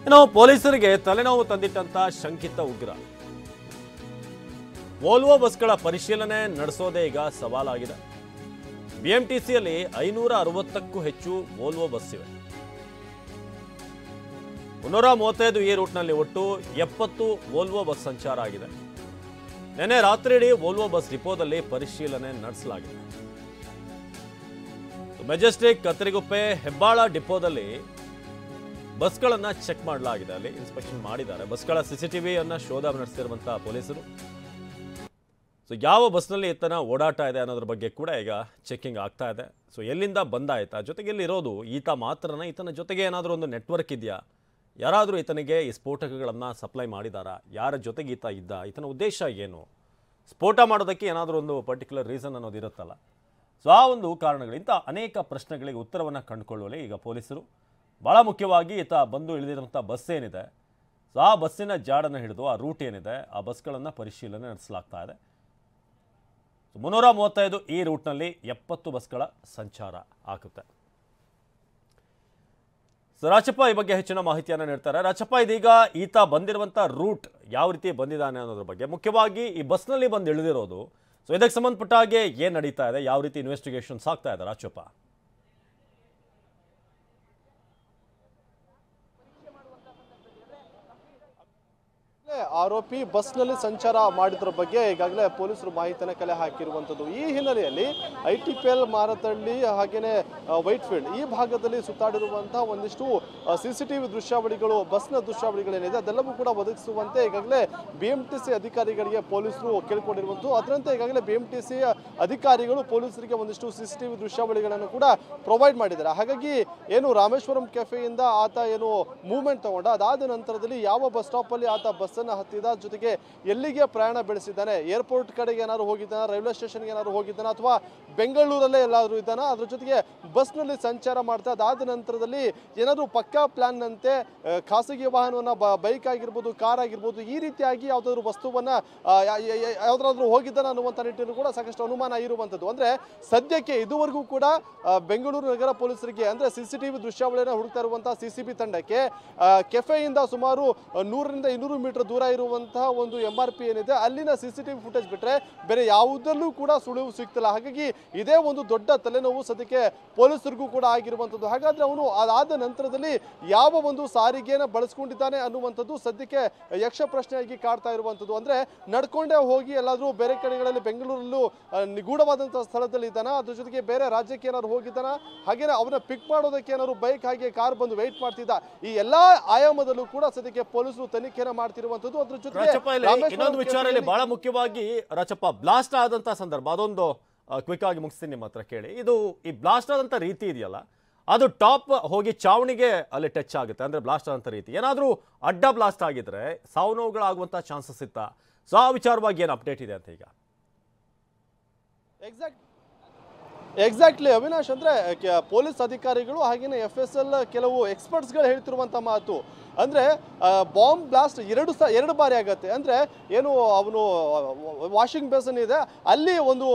ಇನ್ನು ಪೊಲೀಸರಿಗೆ ತಲೆನೋವು ತಂದಿಟ್ಟಂತ ಶಂಕಿತ ಉಗ್ರ ವೋಲ್ವೋ ಬಸ್ಗಳ ಪರಿಶೀಲನೆ ನಡೆಸೋದೇ ಈಗ ಸವಾಲಾಗಿದೆ. ಬಿಎಂಟಿಸಿಯಲ್ಲಿ 560ಕ್ಕೂ ಹೆಚ್ಚು ವೋಲ್ವೋ ಬಸ್ ಇವೆ. 335 ಈ ರೂಟ್ನಲ್ಲಿ ಒಟ್ಟು 70 ವೋಲ್ವೋ ಬಸ್ ಸಂಚಾರ ಆಗಿದೆ. ನಿನ್ನೆ ರಾತ್ರಿಯಿಡೀ ವೋಲ್ವೋ ಬಸ್ ಡಿಪೋದಲ್ಲಿ ಪರಿಶೀಲನೆ ನಡೆಸಲಾಗಿದೆ. ಮೆಜೆಸ್ಟಿಕ್, ಕತ್ತರಿಗುಪ್ಪೆ, ಹೆಬ್ಬಾಳ ಡಿಪೋದಲ್ಲಿ ಬಸ್ಗಳನ್ನ ಚೆಕ್ ಮಾಡಲಾಗಿದೆ. ಅಲ್ಲಿ ಇನ್ಸ್ಪೆಕ್ಷನ್ ಮಾಡಿದ್ದಾರೆ. ಬಸ್ಗಳ ಸಿಸಿಟಿವಿಯನ್ನ ಶೋಧ ನಡೆಸಿರುವಂತಹ ಪೊಲೀಸರು ಯಾವ ಬಸ್ನಲ್ಲಿ ಈತನ ಓಡಾಟ ಇದೆ ಅನ್ನೋದ್ರ ಬಗ್ಗೆ ಕೂಡ ಈಗ ಚೆಕಿಂಗ್ ಆಗ್ತಾ ಇದೆ. ಎಲ್ಲಿಂದ ಬಂದಾಯ್ತಾ, ಜೊತೆಗೆ ಇಲ್ಲಿರೋದು ಈತ ಮಾತ್ರನ, ಈತನ ಜೊತೆಗೆ ಏನಾದರೂ ಒಂದು ನೆಟ್ವರ್ಕ್ ಇದೆಯಾ, ಯಾರಾದರೂ ಈತನಿಗೆ ಈ ಸ್ಫೋಟಕಗಳನ್ನು ಸಪ್ಲೈ ಮಾಡಿದಾರಾ, ಯಾರ ಜೊತೆಗೆ ಈತ ಇದ್ದ, ಈತನ ಉದ್ದೇಶ ಏನು, ಸ್ಫೋಟ ಮಾಡೋದಕ್ಕೆ ಏನಾದರೂ ಒಂದು ಪರ್ಟಿಕ್ಯುಲರ್ ರೀಸನ್ ಅನ್ನೋದು ಇರುತ್ತಲ್ಲ. ಆ ಒಂದು ಕಾರಣಗಳು, ಇಂಥ ಅನೇಕ ಪ್ರಶ್ನೆಗಳಿಗೆ ಉತ್ತರವನ್ನು ಕಂಡುಕೊಳ್ಳುವಲ್ಲಿ ಈಗ ಪೊಲೀಸರು ಭಾಳ ಮುಖ್ಯವಾಗಿ ಈತ ಬಂದು ಇಳಿದಿರುವಂಥ ಬಸ್ ಏನಿದೆ, ಆ ಬಸ್ಸಿನ ಜಾಡನ್ನು ಹಿಡಿದು ಆ ರೂಟ್ ಏನಿದೆ ಆ ಬಸ್ಗಳನ್ನು ಪರಿಶೀಲನೆ ನಡೆಸಲಾಗ್ತಾ ಇದೆ. 335 ಈ ರೂಟ್ನಲ್ಲಿ 70 ಬಸ್ಗಳ ಸಂಚಾರ ಆಗುತ್ತೆ. ರಾಚಪ್ಪ ಈ ಬಗ್ಗೆ ಹೆಚ್ಚಿನ ಮಾಹಿತಿಯನ್ನು ನೀಡ್ತಾರೆ. ರಾಚಪ್ಪ, ಇದೀಗ ಈತ ಬಂದಿರುವಂಥ ರೂಟ್ ಯಾವ ರೀತಿ ಬಂದಿದ್ದಾನೆ ಅನ್ನೋದ್ರ ಬಗ್ಗೆ, ಮುಖ್ಯವಾಗಿ ಈ ಬಸ್ನಲ್ಲಿ ಬಂದು ಇಳಿದಿರೋದು, ಇದಕ್ಕೆ ಸಂಬಂಧಪಟ್ಟ ಹಾಗೆ ಏನು ನಡೀತಾ ಇದೆ, ಯಾವ ರೀತಿ ಇನ್ವೆಸ್ಟಿಗೇಷನ್ಸ್ ಆಗ್ತಾ ಇದೆ ರಾಚಪ್ಪ? ಆರೋಪಿ ಬಸ್ನಲ್ಲಿ ಸಂಚಾರ ಮಾಡಿದ್ರ ಬಗ್ಗೆ ಈಗಾಗಲೇ ಪೊಲೀಸರು ಮಾಹಿತಿಯನ್ನು ಕಲೆ ಹಾಕಿರುವಂಥದ್ದು. ಈ ಹಿನ್ನೆಲೆಯಲ್ಲಿ ITPL, ಮಾರತಹಳ್ಳಿ ಹಾಗೆಯೇ ವೈಟ್ಫೀಲ್ಡ್ ಈ ಭಾಗದಲ್ಲಿ ಸುತ್ತಾಡಿರುವಂತಹ ಒಂದಿಷ್ಟು CCTV ದೃಶ್ಯಾವಳಿಗಳು, ಬಸ್ನ ದೃಶ್ಯಾವಳಿಗಳೇನಿದೆ ಅದೆಲ್ಲವೂ ಕೂಡ ಒದಗಿಸುವಂತೆ ಈಗಾಗಲೇ BMTC ಅಧಿಕಾರಿಗಳಿಗೆ ಪೊಲೀಸರು ಕೇಳಿಕೊಂಡಿರುವಂಥದ್ದು. ಅದರಂತೆ ಈಗಾಗಲೇ BMTC ಅಧಿಕಾರಿಗಳು ಪೊಲೀಸರಿಗೆ ಒಂದಿಷ್ಟು CCTV ದೃಶ್ಯಾವಳಿಗಳನ್ನು ಕೂಡ ಪ್ರೊವೈಡ್ ಮಾಡಿದ್ದಾರೆ. ಹಾಗಾಗಿ ಏನು ರಾಮೇಶ್ವರಂ ಕೆಫೆಯಿಂದ ಆತ ಏನು ಮೂವ್ಮೆಂಟ್ ತಗೊಂಡ, ಅದಾದ ನಂತರದಲ್ಲಿ ಯಾವ ಬಸ್ ಸ್ಟಾಪಲ್ಲಿ ಆತ ಬಸ್ಸನ್ನು ಹತ್ತಿದ, ಜೊತೆಗೆ ಎಲ್ಲಿಗೆ ಪ್ರಯಾಣ ಬೆಳೆಸಿದ್ದಾನೆ, ಏರ್ಪೋರ್ಟ್ ಕಡೆಗೆ ಏನಾದ್ರು ಹೋಗಿದ್ದಾನ, ರೈಲ್ವೆ ಸ್ಟೇಷನ್ಗೆ ಏನಾದ್ರು ಹೋಗಿದ್ದಾನ, ಅಥವಾ ಬೆಂಗಳೂರಲ್ಲೇ ಎಲ್ಲಾದರೂ ಇದ್ದಾನ, ಅದ್ರ ಜೊತೆಗೆ ಬಸ್ನಲ್ಲಿ ಸಂಚಾರ ಮಾಡ್ತಾ ಅದಾದ ನಂತರದಲ್ಲಿ ಏನಾದರೂ ಪಕ್ಕಾ ಪ್ಲಾನ್ನಂತೆ ಖಾಸಗಿ ವಾಹನವನ್ನು, ಬೈಕ್ ಆಗಿರ್ಬೋದು, ಕಾರ್ ಆಗಿರ್ಬೋದು, ಈ ರೀತಿಯಾಗಿ ಯಾವುದಾದ್ರೂ ವಸ್ತುವನ್ನು ಯಾವುದಾದ್ರೂ ಹೋಗಿದ್ದಾನ ಅನ್ನುವಂಥ ನಿಟ್ಟಿನೂ ಕೂಡ ಸಾಕಷ್ಟು ಅನುಮಾನ ಇರುವಂಥದ್ದು. ಅಂದರೆ ಸದ್ಯಕ್ಕೆ ಇದುವರೆಗೂ ಕೂಡ ಬೆಂಗಳೂರು ನಗರ ಪೊಲೀಸರಿಗೆ ಅಂದರೆ CCTV ದೃಶ್ಯಾವಳಿಯನ್ನು ಹುಡುಕ್ತಾ ಇರುವಂಥ CCB ತಂಡಕ್ಕೆ ಕೆಫೆಯಿಂದ ಸುಮಾರು 100ರಿಂದ 200 ಮೀಟರ್ ದೂರ ಇರುವಂತಹ ಒಂದು MRP ಏನಿದೆ ಅಲ್ಲಿನ CCTV ಫುಟೇಜ್ ಬಿಟ್ಟರೆ ಬೇರೆ ಯಾವುದಲ್ಲೂ ಕೂಡ ಸುಳಿವು ಸಿಗ್ತಿಲ್ಲ. ಹಾಗಾಗಿ ಇದೇ ಒಂದು ದೊಡ್ಡ ತಲೆನೋವು ಸದ್ಯಕ್ಕೆ ಪೊಲೀಸರಿಗೂ ಕೂಡ ಆಗಿರುವಂಥದ್ದು. ಹಾಗಾದ್ರೆ ಅವನು ಅದಾದ ನಂತರದಲ್ಲಿ ಯಾವ ಒಂದು ಸಾರಿಗೆಯನ್ನು ಬಳಸ್ಕೊಂಡಿದ್ದಾನೆ ಅನ್ನುವಂಥದ್ದು ಸದ್ಯಕ್ಕೆ ಯಕ್ಷ ಪ್ರಶ್ನೆಯಾಗಿ ಕಾಡ್ತಾ ಇರುವಂಥದ್ದು. ಅಂದರೆ ನಡ್ಕೊಂಡೇ ಹೋಗಿ ಎಲ್ಲಾದರೂ ಬೇರೆ ಕಡೆಗಳಲ್ಲಿ ಬೆಂಗಳೂರಲ್ಲೂ ನಿಗೂಢವಾದಂತಹ ಸ್ಥಳದಲ್ಲಿ ಇದ್ದಾನ, ಅದ್ರ ಜೊತೆಗೆ ಬೇರೆ ರಾಜ್ಯಕ್ಕೆ ಏನಾದ್ರು ಹೋಗಿದ್ದಾನ, ಹಾಗೇನೆ ಅವನ ಪಿಕ್ ಮಾಡೋದಕ್ಕೆ ಏನಾದ್ರು ಬೈಕ್ ಹಾಗೆ ಕಾರ್ ಬಂದು ವೆಯ್ಟ್ ಮಾಡ್ತಿದ್ದ, ಈ ಎಲ್ಲಾ ಆಯಾಮದಲ್ಲೂ ಕೂಡ ಸದ್ಯಕ್ಕೆ ಪೊಲೀಸರು ತನಿಖೆಯನ್ನು ಮಾಡ್ತಿರುವಂಥದ್ದು. ಅದ್ರ ಜೊತೆಗೆ ಇನ್ನೊಂದು ವಿಚಾರದಲ್ಲಿ ಬಹಳ ಮುಖ್ಯವಾಗಿ ರಾಚಪ್ಪ, ಬ್ಲಾಸ್ಟ್ ಆದಂತ ಸಂದರ್ಭ ಅದೊಂದು ಕ್ವಿಕ್ ಆಗಿ ಮುಗಿಸ್ತೀನಿ ನಿಮ್ಮ ಹತ್ರ ಕೇಳಿ. ಇದು ಈ ಬ್ಲಾಸ್ಟ್ ಆದಂತ ರೀತಿ ಇದೆಯಲ್ಲ, ಅದು ಟಾಪ್ ಹೋಗಿ ಚಾವಣಿಗೆ ಅಲ್ಲಿ ಟಚ್ ಆಗುತ್ತೆ, ಅಂದ್ರೆ ಬ್ಲಾಸ್ಟ್ ಆದಂತ ರೀತಿ. ಏನಾದ್ರೂ ಅಡ್ಡ ಬ್ಲಾಸ್ಟ್ ಆಗಿದ್ರೆ ಸಾವು ನೋವುಗಳಾಗುವಂತ ಚಾನ್ಸಸ್ ಇತ್ತಾ? ಆ ವಿಚಾರವಾಗಿ ಏನು ಅಪ್ಡೇಟ್ ಇದೆ ಅಂತ ಈಗ? ಎಕ್ಸಾಕ್ಟ್ಲಿ ಅವಿನಾಶ್, ಅಂದರೆ ಪೊಲೀಸ್ ಅಧಿಕಾರಿಗಳು ಹಾಗೆಯೇ FSL ಕೆಲವು ಎಕ್ಸ್ಪರ್ಟ್ಸ್ಗಳು ಹೇಳ್ತಿರುವಂಥ ಮಾತು ಅಂದರೆ ಬಾಂಬ್ ಬ್ಲಾಸ್ಟ್ ಎರಡು ಬಾರಿ ಆಗುತ್ತೆ. ಅಂದರೆ ಏನು ಅವನು ವಾಷಿಂಗ್ ಬೇಸನ್ ಇದೆ ಅಲ್ಲಿ ಒಂದು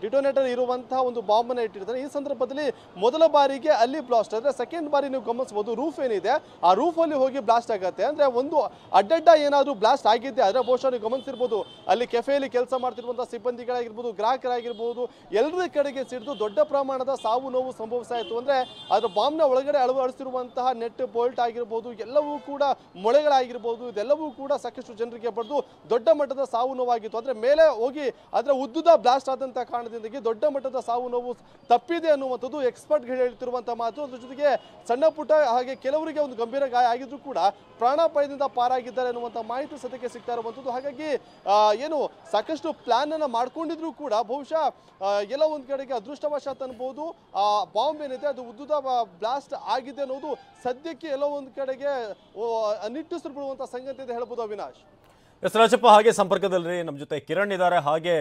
ಡಿಟೋನೇಟರ್ ಇರುವಂತಹ ಒಂದು ಬಾಂಬನ್ನು ಇಟ್ಟಿರ್ತಾರೆ. ಈ ಸಂದರ್ಭದಲ್ಲಿ ಮೊದಲ ಬಾರಿಗೆ ಅಲ್ಲಿ ಬ್ಲಾಸ್ಟ್ ಆದರೆ ಸೆಕೆಂಡ್ ಬಾರಿ ನೀವು ಗಮನಿಸಬಹುದು ರೂಫ್ ಏನಿದೆ ಆ ರೂಫಲ್ಲಿ ಹೋಗಿ ಬ್ಲಾಸ್ಟ್ ಆಗುತ್ತೆ. ಅಂದರೆ ಒಂದು ಅಡ್ಡಡ್ಡ ಏನಾದರೂ ಬ್ಲಾಸ್ಟ್ ಆಗಿದ್ದೆ ಆದರೆ ಬಹುಶಃ ನೀವು ಗಮನಿಸಿರ್ಬೋದು ಅಲ್ಲಿ ಕೆಫೆಯಲ್ಲಿ ಕೆಲಸ ಮಾಡ್ತಿರುವಂಥ ಸಿಬ್ಬಂದಿಗಳಾಗಿರ್ಬೋದು, ಗ್ರಾಹಕರಾಗಿರ್ಬೋದು, ಎಲ್ಲರ ಕಡೆಗೆ ಸಿಡಿದು ದೊಡ್ಡ ಪ್ರಮಾಣದ ಸಾವು ನೋವು ಸಂಭವಿಸಾಯಿತು. ಅಂದರೆ ಅದರ ಬಾಂಬ್ನ ಒಳಗಡೆ ಅಳವಡಿಸಿರುವಂತಹ ನೆಟ್ ಬೋಲ್ಟ್ ಆಗಿರ್ಬೋದು, ಎಲ್ಲವೂ ಕೂಡ ಮೊಳೆಗಳಾಗಿರ್ಬೋದು, ಇದೆಲ್ಲವೂ ಕೂಡ ಸಾಕಷ್ಟು ಜನರಿಗೆ ಬರೆದು ದೊಡ್ಡ ಮಟ್ಟದ ಸಾವು ನೋವಾಗಿತ್ತು. ಅಂದರೆ ಮೇಲೆ ಹೋಗಿ ಅದರ ಉದ್ದುದ ಬ್ಲಾಸ್ಟ್ ಆದಂಥ ಕಾರಣದಿಂದಾಗಿ ದೊಡ್ಡ ಮಟ್ಟದ ಸಾವು ನೋವು ತಪ್ಪಿದೆ ಅನ್ನುವಂಥದ್ದು ಎಕ್ಸ್ಪರ್ಟ್ಗಳು ಹೇಳ್ತಿರುವಂಥ ಮಾತು. ಅದ್ರ ಜೊತೆಗೆ ಸಣ್ಣ ಪುಟ್ಟ ಹಾಗೆ ಕೆಲವರಿಗೆ ಒಂದು ಗಂಭೀರ ಗಾಯ ಆಗಿದ್ರು ಕೂಡ ಪ್ರಾಣಾಪಾಯದಿಂದ ಪಾರಾಗಿದ್ದಾರೆ ಅನ್ನುವಂಥ ಮಾಹಿತಿ ಸದ್ಯಕ್ಕೆ ಸಿಗ್ತಾ ಇರುವಂಥದ್ದು. ಹಾಗಾಗಿ ಏನು ಸಾಕಷ್ಟು ಪ್ಲಾನ್ ಅನ್ನು ಮಾಡ್ಕೊಂಡಿದ್ರು ಕೂಡ ಬಹುಶಃ ಎಲ್ಲ ಒಂದು ಕಡೆಗೆ ಅದೃಷ್ಟವಶಾತ್ ಅನ್ಬೋದು ಆ ಬಾಂಬ್ ಏನಿದೆ ಅದು ಉದ್ದುದ ಬ್ಲಾಸ್ಟ್ ಆಗಿದೆ ಅನ್ನೋದು ಸದ್ಯಕ್ಕೆ ಎಲ್ಲೋ ಒಂದು ಕಡೆಗೆ ನಿಟ್ಟುಸಿರು ಬಿಡುವಂಥ ಸಂಗತಿ ಅಂತ ಹೇಳ್ಬೋದು ಅವಿನಾಶ್. ಎಸ್ ರಾಜಪ್ಪ, ಹಾಗೆ ಸಂಪರ್ಕದಲ್ಲಿ ನಮ್ಮ ಜೊತೆ ಕಿರಣ್ ಇದ್ದಾರೆ, ಹಾಗೆ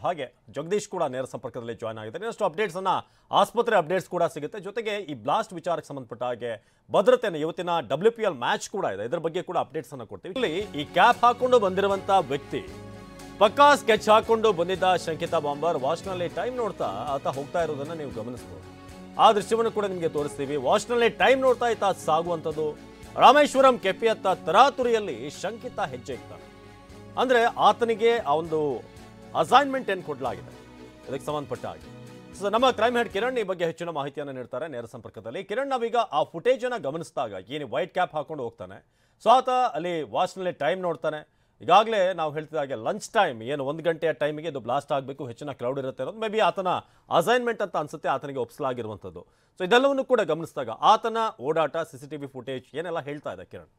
ಹಾಗೆ ಜಗದೀಶ್ ಕೂಡ ನೇರ ಸಂಪರ್ಕದಲ್ಲಿ ಜಾಯ್ನ್ ಆಗಿದ್ದಾರೆ. ಇನ್ನಷ್ಟು ಅಪ್ಡೇಟ್ಸ್ ಅನ್ನ ಆಸ್ಪತ್ರೆ ಅಪ್ಡೇಟ್ಸ್ ಕೂಡ ಸಿಗುತ್ತೆ. ಜೊತೆಗೆ ಈ ಬ್ಲಾಸ್ಟ್ ವಿಚಾರಕ್ಕೆ ಸಂಬಂಧಪಟ್ಟ ಹಾಗೆ ಭದ್ರತೆಯನ್ನು ಇವತ್ತಿನ WPL ಮ್ಯಾಚ್ ಕೂಡ ಇದೆ, ಇದರ ಬಗ್ಗೆ ಕೂಡ ಅಪ್ಡೇಟ್ಸ್ ಅನ್ನು ಕೊಡ್ತೀವಿ. ಇಲ್ಲಿ ಈ ಕ್ಯಾಪ್ ಹಾಕೊಂಡು ಬಂದಿರುವಂತ ವ್ಯಕ್ತಿ ಪಕ್ಕಾ ಸ್ಕೆಚ್ ಹಾಕೊಂಡು ಬಂದಿದ್ದ ಶಂಕಿತ ಬಾಂಬರ್ ವಾಚ್ನಲ್ಲಿ ಟೈಮ್ ನೋಡ್ತಾ ಆತ ಹೋಗ್ತಾ ಇರೋದನ್ನ ನೀವು ಗಮನಿಸಬಹುದು. ಆ ದೃಶ್ಯವನ್ನು ಕೂಡ ನಿಮಗೆ ತೋರಿಸ್ತೀವಿ. ವಾಚ್ನಲ್ಲಿ ಟೈಮ್ ನೋಡ್ತಾ ಈತ ಸಾಗುವಂಥದ್ದು, ರಾಮೇಶ್ವರಂ ಕೆಫೆಯತ್ತ ತರಾತುರಿಯಲ್ಲಿ ಶಂಕಿತ ಹೆಜ್ಜೆ ಇಕ್ತಾನೆ. ಅಂದ್ರೆ ಆತನಿಗೆ ಆ ಒಂದು ಅಸೈನ್ಮೆಂಟ್ ಏನು ಕೊಡಲಾಗಿದೆ ಇದಕ್ಕೆ ಸಂಬಂಧಪಟ್ಟ ಹಾಗೆ. ಸೊ ನಮ್ಮ ಕ್ರೈಮ್ ಹೆಡ್ ಕಿರಣ್ ಈ ಬಗ್ಗೆ ಹೆಚ್ಚಿನ ಮಾಹಿತಿಯನ್ನು ನೀಡ್ತಾರೆ ನೇರ ಸಂಪರ್ಕದಲ್ಲಿ. ಕಿರಣ್, ನಾವೀಗ ಆ ಫುಟೇಜ್ ಅನ್ನ ಗಮನಿಸಿದಾಗ ಏನು ವೈಟ್ ಕ್ಯಾಪ್ ಹಾಕೊಂಡು ಹೋಗ್ತಾನೆ, ಸೊ ಆತ ಅಲ್ಲಿ ವಾಚ್ನಲ್ಲಿ ಟೈಮ್ ನೋಡ್ತಾನೆ. ಈಗಾಗಲೇ ನಾವು ಹೇಳ್ತಿದ್ದಾಗೆ ಲಂಚ್ ಟೈಮ್ ಏನು 1 ಗಂಟೆಯ ಟೈಮಿಗೆ ಇದು ಬ್ಲಾಸ್ಟ್ ಆಗಬೇಕು, ಹೆಚ್ಚಿನ ಕ್ರೌಡ್ ಇರುತ್ತೆ ಅನ್ನೋದು ಮೇ ಬಿ ಆತನ ಅಸೈನ್ಮೆಂಟ್ ಅಂತ ಅನ್ಸುತ್ತೆ, ಆತನಿಗೆ ಒಪ್ಸಲಾಗಿರುವಂಥದ್ದು. ಸೊ ಇದೆಲ್ಲವನ್ನು ಕೂಡ ಗಮನಿಸಿದಾಗ ಆತನ ಓಡಾಟ, CCTV ಫುಟೇಜ್ ಏನೆಲ್ಲ ಹೇಳ್ತಾ ಇದೆ ಕಿರಣ್?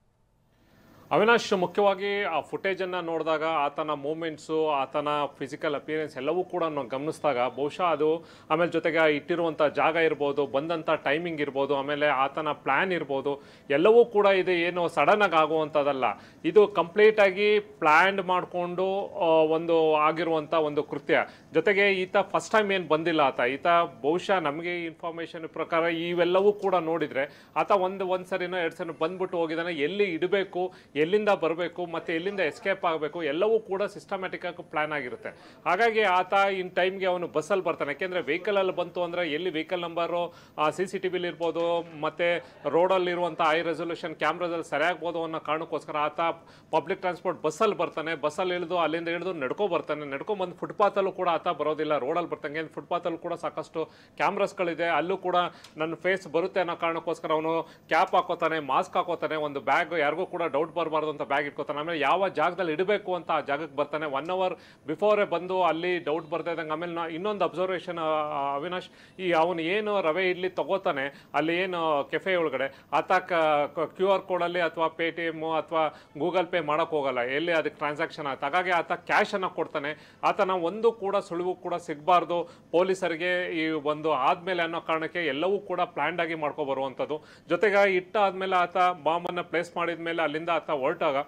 ಅವಿನಾಶ್, ಮುಖ್ಯವಾಗಿ ಆ ಫುಟೇಜನ್ನು ನೋಡಿದಾಗ ಆತನ ಮೂಮೆಂಟ್ಸು, ಆತನ ಫಿಸಿಕಲ್ ಅಪಿಯರೆನ್ಸ್ ಎಲ್ಲವೂ ಕೂಡ ನಾವು ಗಮನಿಸಿದಾಗ ಬಹುಶಃ ಅದು ಆಮೇಲೆ ಜೊತೆಗೆ ಇಟ್ಟಿರುವಂಥ ಜಾಗ ಇರ್ಬೋದು, ಬಂದಂಥ ಟೈಮಿಂಗ್ ಇರ್ಬೋದು, ಆಮೇಲೆ ಆತನ ಪ್ಲ್ಯಾನ್ ಇರ್ಬೋದು, ಎಲ್ಲವೂ ಕೂಡ ಇದು ಏನು ಸಡನ್ನಾಗಿ ಆಗುವಂಥದ್ದಲ್ಲ. ಇದು ಕಂಪ್ಲೀಟಾಗಿ ಪ್ಲ್ಯಾನ್ಡ್ ಮಾಡಿಕೊಂಡು ಒಂದು ಆಗಿರುವಂಥ ಒಂದು ಕೃತ್ಯ. ಜೊತೆಗೆ ಈತ ಫಸ್ಟ್ ಟೈಮ್ ಏನು ಬಂದಿಲ್ಲ ಈತ ಬಹುಶಃ ನಮಗೆ ಇನ್ಫಾರ್ಮೇಷನ್ ಪ್ರಕಾರ ಇವೆಲ್ಲವೂ ಕೂಡ ನೋಡಿದರೆ ಆತ ಒಂದು ಸರಿನೋ 2 ಸರಿ ಬಂದ್ಬಿಟ್ಟು ಹೋಗಿದ್ದಾನೆ. ಎಲ್ಲಿ ಇಡಬೇಕು, ಎಲ್ಲಿಂದ ಬರಬೇಕು ಮತ್ತು ಎಲ್ಲಿಂದ ಎಸ್ಕೇಪ್ ಆಗಬೇಕು ಎಲ್ಲವೂ ಕೂಡ ಸಿಸ್ಟಮ್ಯಾಟಿಕ್ ಆಗಿ ಪ್ಲಾನ್ ಆಗಿರುತ್ತೆ. ಹಾಗಾಗಿ ಆತ ಇನ್ ಟೈಮ್ಗೆ ಅವನು ಬಸ್ಸಲ್ಲಿ ಬರ್ತಾನೆ. ಯಾಕೆಂದರೆ ವೆಹಿಕಲಲ್ಲಿ ಬಂತು ಅಂದರೆ ಎಲ್ಲಿ ವೆಹಿಕಲ್ ನಂಬರು CCTV ಇರ್ಬೋದು ಮತ್ತು ರೋಡಲ್ಲಿರುವಂಥ ಹೈ ರೆಸೊಲ್ಯೂಷನ್ ಕ್ಯಾಮ್ರಾದಲ್ಲಿ ಸರಿಯಾಗ್ಬೋದು ಅನ್ನೋ ಕಾರಣಕ್ಕೋಸ್ಕರ ಆತ ಪಬ್ಲಿಕ್ ಟ್ರಾನ್ಸ್ಪೋರ್ಟ್ ಬಸ್ಸಲ್ಲಿ ಬರ್ತಾನೆ. ಬಸ್ಸಲ್ಲಿ ಇಳಿದು ಅಲ್ಲಿಂದ ಹಿಡಿದು ನಡ್ಕೊಂಬಂದು ಫುಟ್ಪಾತಲ್ಲೂ ಕೂಡ ಆತ ಬರೋದಿಲ್ಲ, ರೋಡಲ್ಲಿ ಬರ್ತಾನೆ. ಫುಟ್ಪಾತಲ್ಲೂ ಕೂಡ ಸಾಕಷ್ಟು ಕ್ಯಾಮ್ರಾಸ್ಗಳಿದೆ, ಅಲ್ಲೂ ಕೂಡ ನನ್ನ ಫೇಸ್ ಬರುತ್ತೆ ಅನ್ನೋ ಕಾರಣಕ್ಕೋಸ್ಕರ ಅವನು ಕ್ಯಾಪ್ ಹಾಕೋತಾನೆ, ಮಾಸ್ಕ್ ಹಾಕೋತಾನೆ, ಒಂದು ಬ್ಯಾಗ್ ಯಾರಿಗೂ ಕೂಡ ಡೌಟ್ ಬರಬಾರ್ದು ಅಂತ ಬ್ಯಾಗ್ ಇಟ್ಕೋತಾನೆ. ಆಮೇಲೆ ಯಾವ ಜಾಗದಲ್ಲಿ ಇಡಬೇಕು ಅಂತ ಆ ಜಾಗಕ್ಕೆ ಬರ್ತಾನೆ. 1 ಅವರ್ ಬಿಫೋರೇ ಬಂದು ಅಲ್ಲಿ ಡೌಟ್ ಬರ್ತಾ ಇದ್ದಂಗೆ ಆಮೇಲೆ ಇನ್ನೊಂದು ಅಬ್ಸರ್ವೇಷನ್ ಅವಿನಾಶ್, ಈ ಅವನು ಏನು ರವೆ ಇಡ್ಲಿ ತಗೋತಾನೆ ಅಲ್ಲಿ ಏನು ಕೆಫೆ ಒಳಗಡೆ ಆತ QR ಕೋಡಲ್ಲಿ ಅಥವಾ Paytm ಅಥವಾ ಗೂಗಲ್ ಪೇ ಮಾಡೋಕೆ ಹೋಗಲ್ಲ, ಎಲ್ಲಿ ಅದಕ್ಕೆ ಟ್ರಾನ್ಸಾಕ್ಷನ್ ಆಗುತ್ತೆ. ಹಾಗಾಗಿ ಆತ ಕ್ಯಾಶನ್ನು ಕೊಡ್ತಾನೆ. ಆತನ ಒಂದು ಕೂಡ ಸುಳಿವು ಕೂಡ ಸಿಗಬಾರ್ದು ಪೊಲೀಸರಿಗೆ ಈ ಒಂದು ಆದಮೇಲೆ ಅನ್ನೋ ಕಾರಣಕ್ಕೆ ಎಲ್ಲವೂ ಕೂಡ ಪ್ಲ್ಯಾಂಡ್ ಆಗಿ ಮಾಡ್ಕೊಬರುವಂಥದ್ದು. ಜೊತೆಗೆ ಇಟ್ಟಾದ್ಮೇಲೆ ಆತ ಬಾಂಬನ್ನು ಪ್ಲೇಸ್ ಮಾಡಿದ ಮೇಲೆ ಅಲ್ಲಿಂದ ಆತ ಹೊರಟಾಗ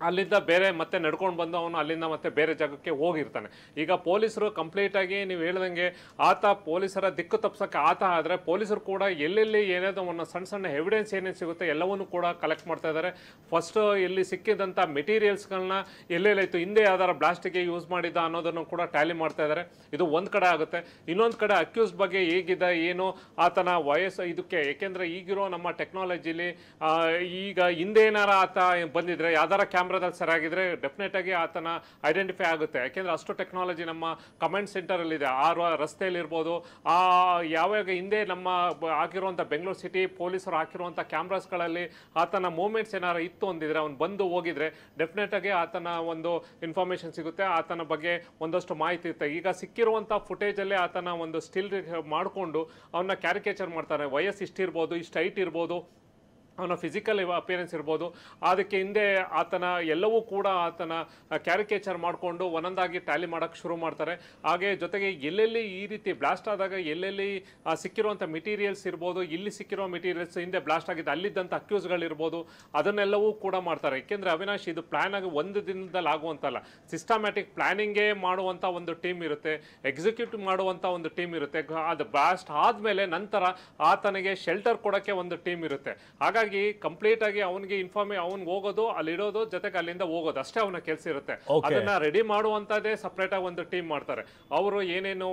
ಅಲ್ಲಿಂದ ಬೇರೆ ಮತ್ತೆ ನಡ್ಕೊಂಡು ಬಂದು ಅವನು ಅಲ್ಲಿಂದ ಮತ್ತೆ ಬೇರೆ ಜಾಗಕ್ಕೆ ಹೋಗಿರ್ತಾನೆ. ಈಗ ಪೊಲೀಸರು ಕಂಪ್ಲೀಟಾಗಿ ನೀವು ಹೇಳ್ದಂಗೆ ಆತ ಪೊಲೀಸರ ದಿಕ್ಕು ತಪ್ಪಿಸೋಕ್ಕೆ ಆತ ಆದರೆ ಪೊಲೀಸರು ಕೂಡ ಎಲ್ಲೆಲ್ಲಿ ಏನೇನೋ ಒಂದು ಸಣ್ಣ ಎವಿಡೆನ್ಸ್ ಏನೇನು ಸಿಗುತ್ತೆ ಎಲ್ಲವನ್ನೂ ಕೂಡ ಕಲೆಕ್ಟ್ ಮಾಡ್ತಾ ಇದ್ದಾರೆ. ಫಸ್ಟು ಇಲ್ಲಿ ಸಿಕ್ಕಿದಂಥ ಮೆಟೀರಿಯಲ್ಸ್ಗಳನ್ನ ಎಲ್ಲೆಲ್ಲಾಯಿತು, ಹಿಂದೆ ಯಾವ್ದಾರ ಬ್ಲಾಸ್ಟಿಗೆ ಯೂಸ್ ಮಾಡಿದ್ದ ಅನ್ನೋದನ್ನು ಕೂಡ ಟ್ಯಾಲಿ ಮಾಡ್ತಾ ಇದ್ದಾರೆ. ಇದು ಒಂದು ಕಡೆ ಆಗುತ್ತೆ. ಇನ್ನೊಂದು ಕಡೆ ಅಕ್ಯೂಸ್ ಬಗ್ಗೆ ಹೇಗಿದೆ ಏನು ಆತನ ವಯಸ್ಸು ಇದಕ್ಕೆ, ಏಕೆಂದರೆ ಈಗಿರೋ ನಮ್ಮ ಟೆಕ್ನಾಲಜಿಲಿ ಈಗ ಹಿಂದೆ ಏನಾರ ಆತ ಬಂದಿದ್ರೆ ಯಾವ್ದಾರ ಕ್ಯಾಮ್ರಾದಲ್ಲಿ ಸರಿಯಾಗಿದ್ರೆ ಡೆಫಿನೆಟ್ ಆಗಿ ಆತನ ಐಡೆಂಟಿಫೈ ಆಗುತ್ತೆ. ಯಾಕೆಂದರೆ ಅಷ್ಟು ಟೆಕ್ನಾಲಜಿ ನಮ್ಮ ಕಮೆಂಟ್ ಸೆಂಟರಲ್ಲಿದೆ. ರಸ್ತೆಯಲ್ಲಿ ಇರ್ಬೋದು, ಯಾವಾಗ ಹಿಂದೆ ನಮ್ಮ ಹಾಕಿರುವಂಥ ಬೆಂಗಳೂರು ಸಿಟಿ ಪೊಲೀಸರು ಹಾಕಿರುವಂಥ ಕ್ಯಾಮ್ರಾಸ್ಗಳಲ್ಲಿ ಆತನ ಮೂಮೆಂಟ್ಸ್ ಏನಾರು ಇತ್ತು ಅಂದಿದ್ರೆ, ಅವ್ನು ಬಂದು ಹೋಗಿದ್ರೆ ಡೆಫಿನೆಟ್ ಆಗಿ ಆತನ ಒಂದು ಇನ್ಫಾರ್ಮೇಷನ್ ಸಿಗುತ್ತೆ, ಆತನ ಬಗ್ಗೆ ಒಂದಷ್ಟು ಮಾಹಿತಿ ಇರುತ್ತೆ. ಈಗ ಸಿಕ್ಕಿರುವಂಥ ಫುಟೇಜಲ್ಲಿ ಆತನ ಒಂದು ಸ್ಟಿಲ್ ಮಾಡಿಕೊಂಡು ಅವನ್ನ ಕ್ಯಾರಿಕೇಚರ್ ಮಾಡ್ತಾರೆ. ವಯಸ್ಸು ಇಷ್ಟಿರ್ಬೋದು, ಇಷ್ಟು ಹೈಟ್ ಇರ್ಬೋದು, ಅವನ ಫಿಸಿಕಲ್ ಅಪಿಯರೆನ್ಸ್ ಇರ್ಬೋದು, ಅದಕ್ಕೆ ಹಿಂದೆ ಆತನ ಎಲ್ಲವೂ ಕೂಡ ಆತನ ಕ್ಯಾರಿಕೇಚರ್ ಮಾಡಿಕೊಂಡು ಒಂದೊಂದಾಗಿ ಟ್ಯಾಲಿ ಮಾಡೋಕ್ಕೆ ಶುರು ಮಾಡ್ತಾರೆ. ಹಾಗೆ ಜೊತೆಗೆ ಎಲ್ಲೆಲ್ಲಿ ಈ ರೀತಿ ಬ್ಲಾಸ್ಟ್ ಆದಾಗ ಎಲ್ಲೆಲ್ಲಿ ಸಿಕ್ಕಿರುವಂಥ ಮೆಟೀರಿಯಲ್ಸ್ ಇರ್ಬೋದು, ಇಲ್ಲಿ ಸಿಕ್ಕಿರೋ ಮೆಟೀರಿಯಲ್ಸ್ ಹಿಂದೆ ಬ್ಲಾಸ್ಟ್ ಆಗಿದ್ದು ಅಲ್ಲಿದ್ದಂಥ ಅಕ್ಯೂಸ್ಗಳಿರ್ಬೋದು, ಅದನ್ನೆಲ್ಲವೂ ಕೂಡ ಮಾಡ್ತಾರೆ. ಏಕೆಂದರೆ ಅವಿನಾಶ್, ಇದು ಪ್ಲ್ಯಾನ್ ಆಗಿ ಒಂದು ದಿನದಲ್ಲಿ ಆಗುವಂತಲ್ಲ, ಸಿಸ್ಟಮ್ಯಾಟಿಕ್ ಪ್ಲ್ಯಾನಿಂಗೇ ಮಾಡುವಂಥ ಒಂದು ಟೀಮ್ ಇರುತ್ತೆ, ಎಕ್ಸಿಕ್ಯೂಟಿವ್ ಮಾಡುವಂಥ ಒಂದು ಟೀಮ್ ಇರುತ್ತೆ. ಅದು ಬ್ಲಾಸ್ಟ್ ಆದಮೇಲೆ ನಂತರ ಆತನಿಗೆ ಶೆಲ್ಟರ್ ಕೊಡೋಕ್ಕೆ ಒಂದು ಟೀಮ್ ಇರುತ್ತೆ. ಹಾಗಾಗಿ ಕಂಪ್ಲೀಟ್ ಆಗಿ ಅವನಿಗೆ ಅವ್ನಿಗೆ ಹೋಗೋದು, ಅಲ್ಲಿ ಇಡೋದು, ಜೊತೆಗೆ ಅಲ್ಲಿಂದ ಹೋಗೋದು ಅಷ್ಟೇ ಅವನ ಕೆಲಸ ಇರುತ್ತೆ. ಅದನ್ನ ರೆಡಿ ಮಾಡುವಂತದೇ ಸಪ್ರೇಟ್ ಆಗಿ ಒಂದು ಟೀಮ್ ಮಾಡ್ತಾರೆ. ಅವರು ಏನೇನು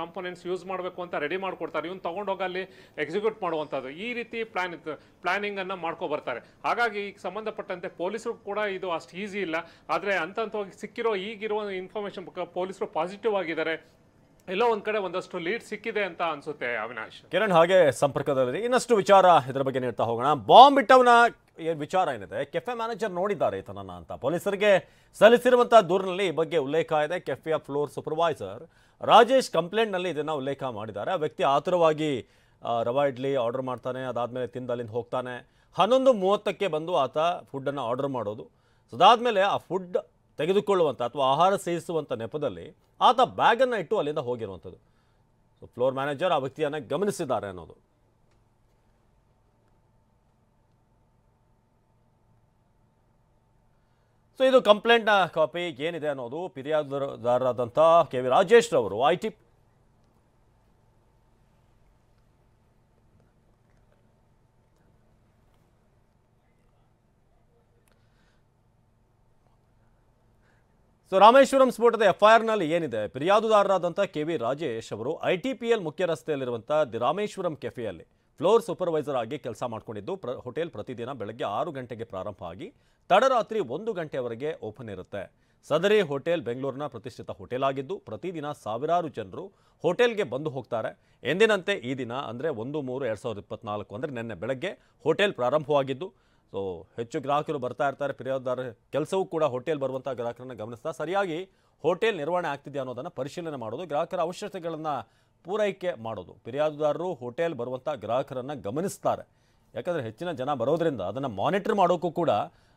ಕಾಂಪೋನೆಂಟ್ಸ್ ಯೂಸ್ ಮಾಡಬೇಕು ಅಂತ ರೆಡಿ ಮಾಡ್ಕೊಡ್ತಾರೆ, ಇವನು ತಗೊಂಡೋಗಿ ಅಲ್ಲಿ ಎಕ್ಸಿಕ್ಯೂಟ್ ಮಾಡುವಂಥದ್ದು. ಈ ರೀತಿ ಪ್ಲಾನಿಂಗ್ ಅನ್ನ ಮಾಡ್ಕೊ ಬರ್ತಾರೆ. ಹಾಗಾಗಿ ಈಗ ಸಂಬಂಧಪಟ್ಟಂತೆ ಪೊಲೀಸರು ಕೂಡ ಇದು ಅಷ್ಟು ಈಸಿ ಇಲ್ಲ. ಆದರೆ ಹಂತವಾಗಿ ಸಿಕ್ಕಿರೋ ಈಗಿರುವ ಇನ್ಫಾರ್ಮೇಶನ್ ಪೊಲೀಸರು ಪಾಸಿಟಿವ್ ಆಗಿದ್ದಾರೆ. ಎಲ್ಲೋ ಒಂದ್ ಕಡೆ ಒಂದಷ್ಟು ಲೀಡ್ ಸಿಕ್ಕಿದೆ ಅಂತ ಅನ್ಸುತ್ತೆ ಅವಿನಾಶ್. ಕಿರಣ್, ಹಾಗೆ ಸಂಪರ್ಕದಲ್ಲಿ ಇನ್ನಷ್ಟು ವಿಚಾರ ಇದರ ಬಗ್ಗೆ ನೀಡ್ತಾ ಹೋಗೋಣ. ಬಾಂಬ್ ಇಟ್ಟವನ ವಿಚಾರ ಏನಿದೆ, ಕೆಫೆ ಮ್ಯಾನೇಜರ್ ನೋಡಿದ್ದಾರೆ ಈತನನ್ನ ಅಂತ ಪೊಲೀಸರಿಗೆ ಸಲ್ಲಿಸಿರುವಂತಹ ದೂರಿನಲ್ಲಿ ಈ ಬಗ್ಗೆ ಉಲ್ಲೇಖ ಇದೆ. ಕೆಫೆಯ ಫ್ಲೋರ್ ಸೂಪರ್ವೈಸರ್ ರಾಜೇಶ್ ಕಂಪ್ಲೇಂಟ್ನಲ್ಲಿ ಇದನ್ನ ಉಲ್ಲೇಖ ಮಾಡಿದ್ದಾರೆ. ಆ ವ್ಯಕ್ತಿ ಆತುರವಾಗಿ ರವಾ ಇಡ್ಲಿ ಆರ್ಡರ್ ಮಾಡ್ತಾನೆ, ಅದಾದ್ಮೇಲೆ ತಿಂದು ಅಲ್ಲಿಂದ ಹೋಗ್ತಾನೆ. 11:30ಕ್ಕೆ ಬಂದು ಆತ ಫುಡ್ಡನ್ನು ಆರ್ಡರ್ ಮಾಡೋದು. ಅದಾದ್ಮೇಲೆ ಆ ಫುಡ್ ತೆಗೆದುಕೊಳ್ಳುವಂಥ ಅಥವಾ ಆಹಾರ ಸೇವಿಸುವಂಥ ನೆಪದಲ್ಲಿ ಆತ ಬ್ಯಾಗನ್ನು ಇಟ್ಟು ಅಲ್ಲಿಂದ ಹೋಗಿರುವಂಥದ್ದು. ಸೊ ಫ್ಲೋರ್ ಮ್ಯಾನೇಜರ್ ಆ ವ್ಯಕ್ತಿಯನ್ನು ಗಮನಿಸಿದ್ದಾರೆ ಅನ್ನೋದು. ಸೊ ಇದು ಕಂಪ್ಲೇಂಟ್ನ ಕಾಪಿ ಏನಿದೆ ಅನ್ನೋದು ಫಿರ್ಯಾದುದಾರರಾದಂಥ KV ರಾಜೇಶ್ ರವರು IT ಸೊ ರಾಮೇಶ್ವರಂ ಸ್ಫೋಟದ FIRನಲ್ಲಿ ಏನಿದೆ, ಫಿರ್ಯಾದುದಾರರಾದಂಥ KV ರಾಜೇಶ್ ಅವರು ITPL ಮುಖ್ಯ ರಸ್ತೆಯಲ್ಲಿರುವಂಥ ದಿ ರಾಮೇಶ್ವರಂ ಕೆಫೆಯಲ್ಲಿ ಫ್ಲೋರ್ ಸೂಪರ್ವೈಸರ್ ಆಗಿ ಕೆಲಸ ಮಾಡ್ಕೊಂಡಿದ್ದು ಹೋಟೆಲ್ ಪ್ರತಿದಿನ ಬೆಳಗ್ಗೆ 6 ಗಂಟೆಗೆ ಪ್ರಾರಂಭ ಆಗಿ ತಡರಾತ್ರಿ 1 ಗಂಟೆವರೆಗೆ ಓಪನ್ ಇರುತ್ತೆ. ಸದರಿ ಹೋಟೆಲ್ ಬೆಂಗಳೂರಿನ ಪ್ರತಿಷ್ಠಿತ ಹೋಟೆಲ್ ಆಗಿದ್ದು ಪ್ರತಿದಿನ ಸಾವಿರಾರು ಜನರು ಹೋಟೆಲ್ಗೆ ಬಂದು ಹೋಗ್ತಾರೆ. ಎಂದಿನಂತೆ ಈ ದಿನ ಅಂದರೆ 1/3/2024 ಅಂದರೆ ನಿನ್ನೆ ಬೆಳಗ್ಗೆ ಹೋಟೆಲ್ ಪ್ರಾರಂಭವಾಗಿದ್ದು ಸೊ ಹೆಚ್ಚು ಗ್ರಾಹಕರು ಬರ್ತಾ ಇರ್ತಾರೆ. ಫಿರ್ಯಾದುದಾರ ಕೆಲಸವೂ ಕೂಡ ಹೋಟೆಲ್ ಬರುವಂಥ ಗ್ರಾಹಕರನ್ನು ಗಮನಿಸ್ತಾ ಸರಿಯಾಗಿ ಹೋಟೆಲ್ ನಿರ್ವಹಣೆ ಆಗ್ತಿದೆಯಾ ಅನ್ನೋದನ್ನು ಪರಿಶೀಲನೆ ಮಾಡೋದು, ಗ್ರಾಹಕರ ಅವಶ್ಯಕತೆಗಳನ್ನು ಪೂರೈಕೆ ಮಾಡೋದು. ಫಿರ್ಯಾದುದಾರರು ಹೋಟೆಲ್ ಬರುವಂಥ ಗ್ರಾಹಕರನ್ನು ಗಮನಿಸ್ತಾರೆ. ಯಾಕಂದರೆ ಹೆಚ್ಚಿನ ಜನ ಬರೋದ್ರಿಂದ ಅದನ್ನು ಮಾನಿಟರ್ ಮಾಡೋಕ್ಕೂ ಕೂಡ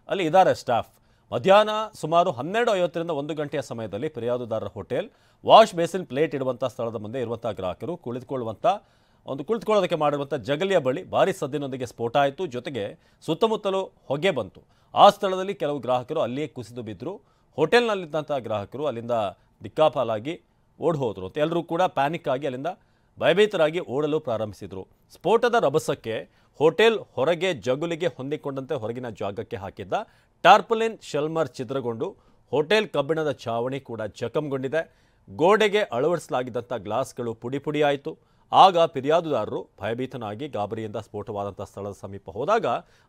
ಅಲ್ಲಿ ಇದ್ದಾರೆ ಸ್ಟಾಫ್. ಮಧ್ಯಾಹ್ನ ಸುಮಾರು 12:50ರಿಂದ 1 ಗಂಟೆಯ ಸಮಯದಲ್ಲಿ ಫಿರ್ಯಾದುದಾರರ ಹೋಟೆಲ್ ವಾಶ್ ಬೇಸಿನ್ ಪ್ಲೇಟ್ ಇಡುವಂಥ ಸ್ಥಳದ ಮುಂದೆ ಇರುವಂಥ ಗ್ರಾಹಕರು ಕುಳಿತುಕೊಳ್ಳೋದಕ್ಕೆ ಮಾಡಿರುವಂಥ ಜಗಲಿಯ ಬಳಿ ಭಾರೀ ಸದ್ದಿನೊಂದಿಗೆ ಸ್ಫೋಟ ಆಯಿತು. ಜೊತೆಗೆ ಸುತ್ತಮುತ್ತಲೂ ಹೊಗೆ ಬಂತು. ಆ ಸ್ಥಳದಲ್ಲಿ ಕೆಲವು ಗ್ರಾಹಕರು ಅಲ್ಲಿಯೇ ಕುಸಿದು ಬಿದ್ದರು. ಹೋಟೆಲ್ನಲ್ಲಿದ್ದಂಥ ಗ್ರಾಹಕರು ಅಲ್ಲಿಂದ ದಿಕ್ಕಾಪಾಲಾಗಿ ಓಡಿ ಹೋದರು ಅಂತ ಎಲ್ಲರೂ ಕೂಡ ಪ್ಯಾನಿಕ್ ಆಗಿ ಅಲ್ಲಿಂದ ಭಯಭೀತರಾಗಿ ಓಡಲು ಪ್ರಾರಂಭಿಸಿದರು. ಸ್ಫೋಟದ ರಭಸಕ್ಕೆ ಹೋಟೆಲ್ ಹೊರಗೆ ಜಗುಲಿಗೆ ಹೊಂದಿಕೊಂಡಂತೆ ಹೊರಗಿನ ಜಾಗಕ್ಕೆ ಹಾಕಿದ್ದ ಟಾರ್ಪಲಿನ್ ಶೆಲ್ಮರ್ ಛಿದ್ರಗೊಂಡು ಹೋಟೆಲ್ ಕಬ್ಬಿಣದ ಛಾವಣಿ ಕೂಡ ಜಖಂಗೊಂಡಿದೆ. ಗೋಡೆಗೆ ಅಳವಡಿಸಲಾಗಿದ್ದಂಥ ಗ್ಲಾಸ್ಗಳು ಪುಡಿ ಪುಡಿಯಾಯಿತು. ಆಗ ಫಿರ್ಯಾದುದಾರರು ಭಯಭೀತನಾಗಿ ಗಾಬರಿಯಿಂದ ಸ್ಫೋಟವಾದಂಥ ಸ್ಥಳದ ಸಮೀಪ ಹೋದಾಗ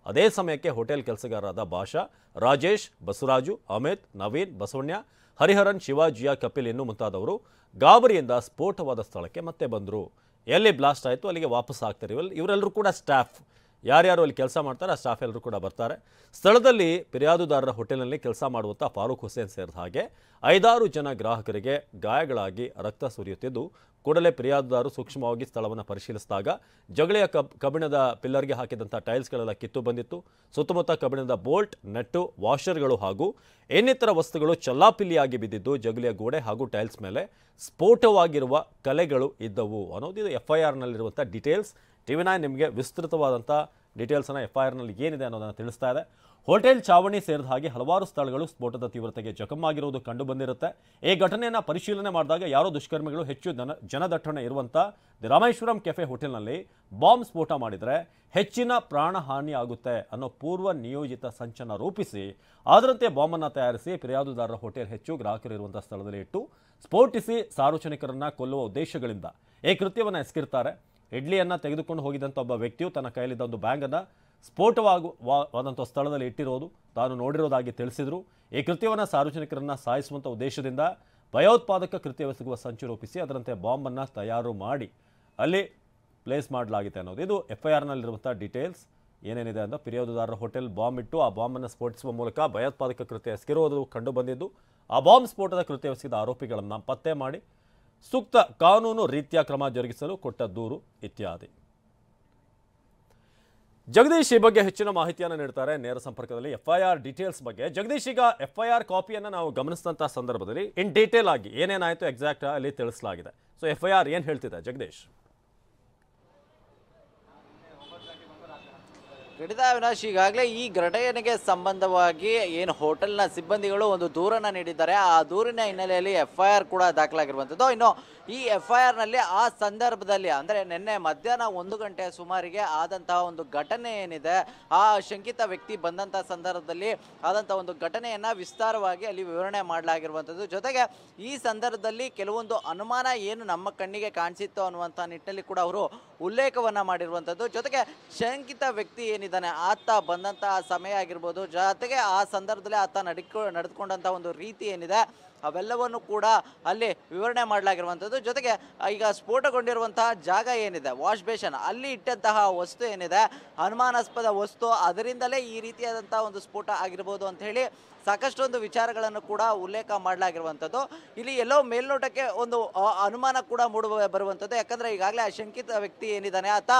ಅದೇ ಸಮಯಕ್ಕೆ ಹೋಟೆಲ್ ಕೆಲಸಗಾರರಾದ ಭಾಷಾ, ರಾಜೇಶ್, ಬಸವರಾಜು, ಅಮಿತ್, ನವೀನ್, ಬಸವಣ್ಣ, ಹರಿಹರನ್, ಶಿವಾಜಿಯ, ಕಪಿಲ್ ಇನ್ನೂ ಮುಂತಾದವರು ಗಾಬರಿಯಿಂದ ಸ್ಫೋಟವಾದ ಸ್ಥಳಕ್ಕೆ ಮತ್ತೆ ಬಂದರು. ಎಲ್ಲಿ ಬ್ಲಾಸ್ಟ್ ಆಯಿತು ಅಲ್ಲಿಗೆ ವಾಪಸ್ ಆಗ್ತಾರೆ. ಇವರೆಲ್ಲರೂ ಕೂಡ ಸ್ಟಾಫ್, ಯಾರ್ಯಾರು ಅಲ್ಲಿ ಕೆಲಸ ಮಾಡ್ತಾರೆ ಆ ಸ್ಟಾಫ್ ಎಲ್ಲರೂ ಕೂಡ ಬರ್ತಾರೆ. ಸ್ಥಳದಲ್ಲಿ ಫಿರ್ಯಾದುದಾರರ ಹೋಟೆಲ್ನಲ್ಲಿ ಕೆಲಸ ಮಾಡುವಂಥ ಫಾರೂಕ್ ಹುಸೇನ್ ಸೇರಿದ ಹಾಗೆ 5-6 ಜನ ಗ್ರಾಹಕರಿಗೆ ಗಾಯಗಳಾಗಿ ರಕ್ತ ಸುರಿಯುತ್ತಿದ್ದು ಕೂಡಲೇ ಫಿರ್ಯಾದುದಾರರು ಸೂಕ್ಷ್ಮವಾಗಿ ಸ್ಥಳವನ್ನು ಪರಿಶೀಲಿಸಿದಾಗ ಜಗಳಿಯ ಕಬ್ಬಿಣದ ಪಿಲ್ಲರ್ಗೆ ಹಾಕಿದಂಥ ಟೈಲ್ಸ್ಗಳೆಲ್ಲ ಕಿತ್ತು ಬಂದಿತ್ತು. ಸುತ್ತಮುತ್ತ ಕಬ್ಬಿಣದ ಬೋಲ್ಟ್, ನೆಟ್ಟು, ವಾಷರ್ಗಳು ಹಾಗೂ ಇನ್ನಿತರ ವಸ್ತುಗಳು ಚಲ್ಲಾಪಿಲ್ಲಿಯಾಗಿ ಬಿದ್ದಿದ್ದು ಜಗಳಿಯ ಗೋಡೆ ಹಾಗೂ ಟೈಲ್ಸ್ ಮೇಲೆ ಸ್ಫೋಟವಾಗಿರುವ ಕಲೆಗಳು ಇದ್ದವು ಅನ್ನೋದು ಇದು FIRನಲ್ಲಿರುವಂಥ ಡೀಟೇಲ್ಸ್. TV9 ನಿಮಗೆ ವಿಸ್ತೃತವಾದಂಥ ಡೀಟೇಲ್ಸನ್ನು FIRನಲ್ಲಿ ಏನಿದೆ ಅನ್ನೋದನ್ನು ತಿಳಿಸ್ತಾ ಇದೆ. ಹೋಟೆಲ್ ಚಾವಣಿ ಸೇರಿದ ಹಾಗೆ ಹಲವಾರು ಸ್ಥಳಗಳು ಸ್ಫೋಟದ ತೀವ್ರತೆಗೆ ಜಖಮಾಗಿರುವುದು ಕಂಡು ಬಂದಿರುತ್ತೆ. ಈ ಘಟನೆಯನ್ನು ಪರಿಶೀಲನೆ ಮಾಡಿದಾಗ ಯಾರೋ ದುಷ್ಕರ್ಮಿಗಳು ಹೆಚ್ಚು ಜನದಟ್ಟಣೆ ಇರುವಂಥ ದಿ ರಾಮೇಶ್ವರಂ ಕೆಫೆ ಹೋಟೆಲ್ನಲ್ಲಿ ಬಾಂಬ್ ಸ್ಫೋಟ ಮಾಡಿದರೆ ಹೆಚ್ಚಿನ ಪ್ರಾಣಹಾನಿ ಆಗುತ್ತೆ ಅನ್ನೋ ಪೂರ್ವ ನಿಯೋಜಿತ ಸಂಚನ್ನು ರೂಪಿಸಿ ಅದರಂತೆ ಬಾಂಬನ್ನು ತಯಾರಿಸಿ ಫಿರ್ಯಾದುದಾರರ ಹೋಟೆಲ್ ಹೆಚ್ಚು ಗ್ರಾಹಕರು ಇರುವಂಥ ಸ್ಥಳದಲ್ಲಿ ಇಟ್ಟು ಸ್ಫೋಟಿಸಿ ಸಾರ್ವಜನಿಕರನ್ನು ಕೊಲ್ಲುವ ಉದ್ದೇಶಗಳಿಂದ ಈ ಕೃತ್ಯವನ್ನು ಎಸಗಿರ್ತಾರೆ. ಇಡ್ಲಿಯನ್ನು ತೆಗೆದುಕೊಂಡು ಹೋಗಿದ್ದಂಥ ಒಬ್ಬ ವ್ಯಕ್ತಿಯು ತನ್ನ ಕೈಯಲ್ಲಿದ್ದ ಒಂದು ಬ್ಯಾಗನ್ನು ಸ್ಫೋಟವಾದಂಥ ಸ್ಥಳದಲ್ಲಿ ಇಟ್ಟಿರೋದು ತಾನು ನೋಡಿರೋದಾಗಿ ತಿಳಿಸಿದರು. ಈ ಕೃತ್ಯವನ್ನು ಸಾರ್ವಜನಿಕರನ್ನು ಸಾಯಿಸುವಂಥ ಉದ್ದೇಶದಿಂದ ಭಯೋತ್ಪಾದಕ ಕೃತ್ಯವೆಸಗುವ ಸಂಚು ರೂಪಿಸಿ ಅದರಂತೆ ಬಾಂಬನ್ನು ತಯಾರು ಮಾಡಿ ಅಲ್ಲಿ ಪ್ಲೇಸ್ ಮಾಡಲಾಗಿದೆ ಅನ್ನೋದು ಇದು FIRನಲ್ಲಿರುವಂಥ ಡೀಟೇಲ್ಸ್. ಏನೇನಿದೆ ಅಂತ ಫಿರ್ಯಾದುದಾರರ ಹೋಟೆಲ್ ಬಾಂಬ್ ಇಟ್ಟು ಆ ಬಾಂಬನ್ನು ಸ್ಫೋಟಿಸುವ ಮೂಲಕ ಭಯೋತ್ಪಾದಕ ಕೃತ್ಯ ಎಸಗಿರುವುದು ಕಂಡು ಬಂದಿದ್ದು ಆ ಬಾಂಬ್ ಸ್ಫೋಟದ ಕೃತ್ಯ ಎಸಗಿದ ಆರೋಪಿಗಳನ್ನು ಪತ್ತೆ ಮಾಡಿ ಸೂಕ್ತ ಕಾನೂನು ರೀತಿಯ ಕ್ರಮ ಜರುಗಿಸಲು ಕೊಟ್ಟ ದೂರು ಇತ್ಯಾದಿ. ಜಗದೀಶ್ ಈ ಬಗ್ಗೆ ಹೆಚ್ಚಿನ ಮಾಹಿತಿಯನ್ನು ನೀಡ್ತಾರೆ ನೇರ ಸಂಪರ್ಕದಲ್ಲಿ. FIR ಡೀಟೇಲ್ಸ್ ಬಗ್ಗೆ ಜಗದೀಶ್, ಈಗ FIR ಕಾಪಿಯನ್ನು ನಾವು ಗಮನಿಸಿದಂಥ ಸಂದರ್ಭದಲ್ಲಿ ಇನ್ ಡೀಟೇಲ್ ಆಗಿ ಏನೇನಾಯಿತು ಎಕ್ಸಾಕ್ಟ್ ಅಲ್ಲಿ ತಿಳಿಸಲಾಗಿದೆ. ಸೊ FIR ಏನು ಹೇಳ್ತಿದೆ ಜಗದೀಶ್? ಖಂಡಿತ ಅವಿನಾಶ್, ಈಗಾಗಲೇ ಈ ಘಟನೆಗೆ ಸಂಬಂಧವಾಗಿ ಏನು ಹೋಟೆಲ್ನ ಸಿಬ್ಬಂದಿಗಳು ಒಂದು ದೂರನ್ನು ನೀಡಿದ್ದಾರೆ. ಆ ದೂರಿನ ಹಿನ್ನೆಲೆಯಲ್ಲಿ FIR ಕೂಡ ದಾಖಲಾಗಿರುವಂಥದ್ದು. ಇನ್ನು ಈ FIRನಲ್ಲಿ ಆ ಸಂದರ್ಭದಲ್ಲಿ ಅಂದರೆ ನಿನ್ನೆ ಮಧ್ಯಾಹ್ನ 1 ಗಂಟೆ ಸುಮಾರಿಗೆ ಆದಂತಹ ಒಂದು ಘಟನೆ ಏನಿದೆ, ಆ ಶಂಕಿತ ವ್ಯಕ್ತಿ ಬಂದಂಥ ಸಂದರ್ಭದಲ್ಲಿ ಆದಂಥ ಒಂದು ಘಟನೆಯನ್ನು ವಿಸ್ತಾರವಾಗಿ ಅಲ್ಲಿ ವಿವರಣೆ ಮಾಡಲಾಗಿರುವಂಥದ್ದು. ಜೊತೆಗೆ ಈ ಸಂದರ್ಭದಲ್ಲಿ ಕೆಲವೊಂದು ಅನುಮಾನ ಏನು ನಮ್ಮ ಕಣ್ಣಿಗೆ ಕಾಣಿಸಿತ್ತು ಅನ್ನುವಂಥ ನಿಟ್ಟಿನಲ್ಲಿ ಕೂಡ ಅವರು ಉಲ್ಲೇಖವನ್ನು ಮಾಡಿರುವಂಥದ್ದು. ಜೊತೆಗೆ ಶಂಕಿತ ವ್ಯಕ್ತಿ ಏನಿದ್ದಾನೆ ಆತ ಬಂದಂತಹ ಸಮಯ ಆಗಿರ್ಬೋದು, ಜೊತೆಗೆ ಆ ಸಂದರ್ಭದಲ್ಲಿ ಆತ ನಡೆದುಕೊಂಡಂಥ ಒಂದು ರೀತಿ ಏನಿದೆ ಅವೆಲ್ಲವನ್ನು ಕೂಡ ಅಲ್ಲಿ ವಿವರಣೆ ಮಾಡಲಾಗಿರುವಂಥದ್ದು. ಜೊತೆಗೆ ಈಗ ಸ್ಫೋಟಗೊಂಡಿರುವಂತಹ ಜಾಗ ಏನಿದೆ, ವಾಶ್ ಬೇಷನ್, ಅಲ್ಲಿ ಇಟ್ಟಂತಹ ವಸ್ತು ಏನಿದೆ ಅನುಮಾನಾಸ್ಪದ ವಸ್ತು, ಅದರಿಂದಲೇ ಈ ರೀತಿಯಾದಂತಹ ಒಂದು ಸ್ಫೋಟ ಆಗಿರ್ಬೋದು ಅಂತ ಹೇಳಿ ಸಾಕಷ್ಟೊಂದು ವಿಚಾರಗಳನ್ನು ಕೂಡ ಉಲ್ಲೇಖ ಮಾಡಲಾಗಿರುವಂಥದ್ದು. ಇಲ್ಲಿ ಎಲ್ಲೋ ಮೇಲ್ನೋಟಕ್ಕೆ ಒಂದು ಅನುಮಾನ ಕೂಡ ಬರುವಂಥದ್ದು. ಯಾಕಂದರೆ ಈಗಾಗಲೇ ಶಂಕಿತ ವ್ಯಕ್ತಿ ಏನಿದ್ದಾನೆ ಆತ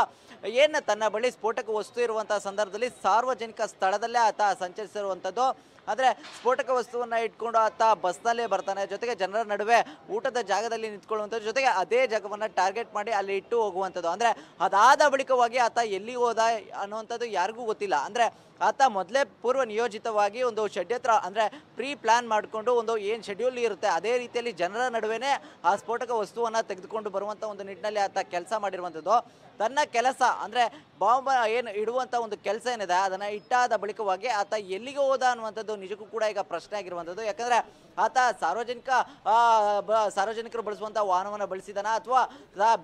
ಏನು ತನ್ನ ಬಳಿ ಸ್ಫೋಟಕ ವಸ್ತು ಇರುವಂತಹ ಸಂದರ್ಭದಲ್ಲಿ ಸಾರ್ವಜನಿಕ ಸ್ಥಳದಲ್ಲೇ ಆತ ಸಂಚರಿಸಿರುವಂಥದ್ದು. ಅಂದರೆ ಸ್ಫೋಟಕ ವಸ್ತುವನ್ನು ಇಟ್ಕೊಂಡು ಆತ ಬಸ್ನಲ್ಲೇ ಬರ್ತಾನೆ, ಜೊತೆಗೆ ಜನರ ನಡುವೆ ಊಟದ ಜಾಗದಲ್ಲಿ ನಿಂತ್ಕೊಳ್ಳುವಂಥದ್ದು, ಜೊತೆಗೆ ಅದೇ ಜಾಗವನ್ನು ಟಾರ್ಗೆಟ್ ಮಾಡಿ ಅಲ್ಲಿ ಇಟ್ಟು ಹೋಗುವಂಥದ್ದು. ಅಂದರೆ ಅದಾದ ಬಳಿಕವಾಗಿ ಆತ ಎಲ್ಲಿ ಹೋದ ಅನ್ನುವಂಥದ್ದು ಯಾರಿಗೂ ಗೊತ್ತಿಲ್ಲ. ಅಂದರೆ ಆತ ಮೊದಲೇ ಪೂರ್ವ ನಿಯೋಜಿತವಾಗಿ ಒಂದು ಷಡ್ಯಂತ್ರ ಅಂದರೆ ಪ್ರೀ ಪ್ಲಾನ್ ಮಾಡಿಕೊಂಡು ಒಂದು ಏನು ಶೆಡ್ಯೂಲ್ ಇರುತ್ತೆ ಅದೇ ರೀತಿಯಲ್ಲಿ ಜನರ ನಡುವೆನೇ ಆ ಸ್ಫೋಟಕ ವಸ್ತುವನ್ನು ತೆಗೆದುಕೊಂಡು ಬರುವಂಥ ಒಂದು ನಿಟ್ಟಿನಲ್ಲಿ ಆತ ಕೆಲಸ ಮಾಡಿರುವಂಥದ್ದು. ತನ್ನ ಕೆಲಸ ಅಂದರೆ ಬಾಂಬ್ ಏನು ಇಡುವಂಥ ಒಂದು ಕೆಲಸ ಏನಿದೆ ಅದನ್ನು ಇಟ್ಟಾದ ಬಳಿಕವಾಗಿ ಆತ ಎಲ್ಲಿಗೆ ಹೋದ ಅನ್ನುವಂಥದ್ದು ನಿಜಕ್ಕೂ ಕೂಡ ಈಗ ಪ್ರಶ್ನೆ ಆಗಿರುವಂಥದ್ದು. ಯಾಕಂದರೆ ಆತ ಸಾರ್ವಜನಿಕರು ಬಳಸುವಂಥ ವಾಹನವನ್ನು ಬಳಸಿದಾನ ಅಥವಾ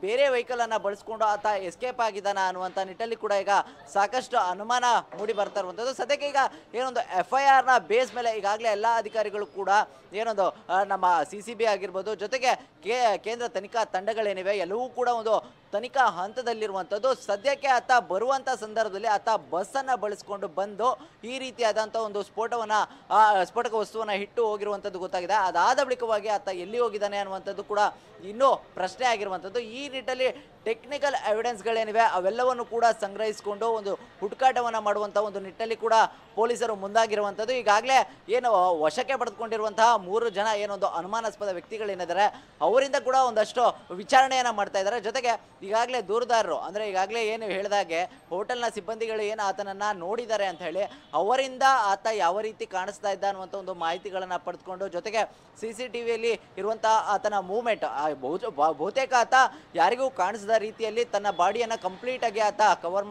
ಬೇರೆ ವೆಹಿಕಲನ್ನು ಬಳಸ್ಕೊಂಡು ಆತ ಎಸ್ಕೇಪ್ ಆಗಿದ್ದಾನ ಅನ್ನುವಂಥ ನಿಟ್ಟಲ್ಲಿ ಕೂಡ ಈಗ ಸಾಕಷ್ಟು ಅನುಮಾನ ಮೂಡಿ ಬರ್ತಾ ಇರುವಂಥದ್ದು. ಸದ್ಯಕ್ಕೆ ಈಗ ಏನೊಂದು FIRನ ಬೇಸ್ ಮೇಲೆ ಈಗಾಗಲೇ ಎಲ್ಲ ಅಧಿಕಾರಿಗಳು ಕೂಡ ಏನೊಂದು ನಮ್ಮ CCB ಆಗಿರ್ಬೋದು ಜೊತೆಗೆ ಕೇಂದ್ರ ತನಿಖಾ ತಂಡಗಳೇನಿವೆ ಎಲ್ಲವೂ ಕೂಡ ಒಂದು ತನಿಖಾ ಹಂತದಲ್ಲಿರುವಂಥದ್ದು. ಸದ್ಯಕ್ಕೆ ಆತ ಬರುವಂಥ ಸಂದರ್ಭದಲ್ಲಿ ಆತ ಬಸ್ಸನ್ನು ಬಳಸ್ಕೊಂಡು ಬಂದು ಈ ರೀತಿಯಾದಂಥ ಒಂದು ಸ್ಫೋಟಕ ವಸ್ತುವನ್ನು ಇಟ್ಟು ಹೋಗಿರುವಂಥದ್ದು ಗೊತ್ತಾಗಿದೆ. ಅದಾದ ಬಳಿಕವಾಗಿ ಆತ ಎಲ್ಲಿ ಹೋಗಿದ್ದಾನೆ ಅನ್ನುವಂಥದ್ದು ಕೂಡ ಇನ್ನೂ ಪ್ರಶ್ನೆ ಆಗಿರುವಂಥದ್ದು. ಈ ನಿಟ್ಟಲ್ಲಿ ಟೆಕ್ನಿಕಲ್ ಎವಿಡೆನ್ಸ್ಗಳೇನಿವೆ ಅವೆಲ್ಲವನ್ನು ಕೂಡ ಸಂಗ್ರಹಿಸಿಕೊಂಡು ಒಂದು ಹುಡುಕಾಟವನ್ನು ಮಾಡುವಂಥ ಒಂದು ನಿಟ್ಟಲ್ಲಿ ಕೂಡ ಪೊಲೀಸರು ಮುಂದಾಗಿರುವಂಥದ್ದು. ಈಗಾಗಲೇ ಏನು ವಶಕ್ಕೆ ಪಡೆದುಕೊಂಡಿರುವಂತಹ 3 ಜನ ಏನೊಂದು ಅನುಮಾನಾಸ್ಪದ ವ್ಯಕ್ತಿಗಳೇನಿದ್ದಾರೆ ಅವರಿಂದ ಕೂಡ ಒಂದಷ್ಟು ವಿಚಾರಣೆಯನ್ನು ಮಾಡ್ತಾ ಇದ್ದಾರೆ. ಜೊತೆಗೆ ಈಗಾಗಲೇ ದೂರುದಾರರು ಅಂದರೆ ಈಗಾಗಲೇ ಏನು ಹೇಳಿದಾಗೆ ಹೋಟೆಲ್ನ ಸಿಬ್ಬಂದಿಗಳು ಏನು ಆತನನ್ನು ನೋಡಿದ್ದಾರೆ ಅಂತ ಹೇಳಿ ಅವರಿಂದ ಆತ ಯಾವ ರೀತಿ ಕಾಣಿಸ್ತಾ ಇದ್ದ ಅನ್ನುವಂಥ ಒಂದು ಮಾಹಿತಿಗಳನ್ನು ಪಡೆದುಕೊಂಡು ಜೊತೆಗೆ CCTVಯಲ್ಲಿ ಇರುವಂಥ ಆತನ ಮೂವ್ಮೆಂಟ್ ಬಹುತೇಕ ಆತ ಯಾರಿಗೂ ಕಾಣಿಸದ ರೀತಿಯಲ್ಲಿ ತನ್ನ ಬಾಡಿಯನ್ನು ಕಂಪ್ಲೀಟಾಗಿ ಆತ ಕವರ್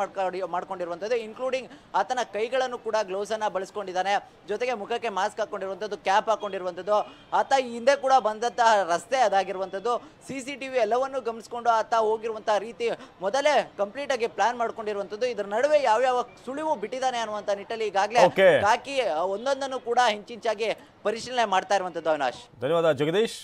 ಮಾಡ್ಕೊಂಡಿರುವಂಥದ್ದು. ಇನ್ಕ್ಲೂಡಿಂಗ್ ಆತನ ಕೈಗಳನ್ನು ಕೂಡ ಗ್ಲೌಸನ್ನು ಬಳಸ್ಕೊಂಡಿದ್ದಾನೆ. ಜೊತೆಗೆ ಮುಖಕ್ಕೆ ಮಾಸ್ಕ್ ಹಾಕೊಂಡಿರುವಂಥದ್ದು, ಕ್ಯಾಪ್ ಹಾಕೊಂಡಿರುವಂಥದ್ದು. ಆತ ಹಿಂದೆ ಕೂಡ ಬಂದಂತಹ ರಸ್ತೆ ಅದಾಗಿರುವಂಥದ್ದು. CCTV ಎಲ್ಲವನ್ನು ಗಮನಿಸಿಕೊಂಡು ಆತ ಹೋಗಿರುವಂತಹ ರೀತಿ ಮೊದಲೇ ಕಂಪ್ಲೀಟ್ ಆಗಿ ಪ್ಲಾನ್ ಮಾಡ್ಕೊಂಡಿರುವಂಥದ್ದು. ಇದರ ನಡುವೆ ಯಾವ್ಯಾವ ಸುಳಿವು ಬಿಟ್ಟಿದ್ದಾನೆ ಅನ್ನುವಂಥ ನಿಟ್ಟಲ್ಲಿ ಈಗಾಗಲೇ ಕಾಕಿ ಒಂದೊಂದನ್ನು ಕೂಡ ಹಿಂಚಿಂಚಾಗಿ ಪರಿಶೀಲನೆ ಮಾಡ್ತಾ ಇರುವಂಥದ್ದು. ಅವಿನಾಶ್, ಧನ್ಯವಾದ ಜಗದೀಶ್.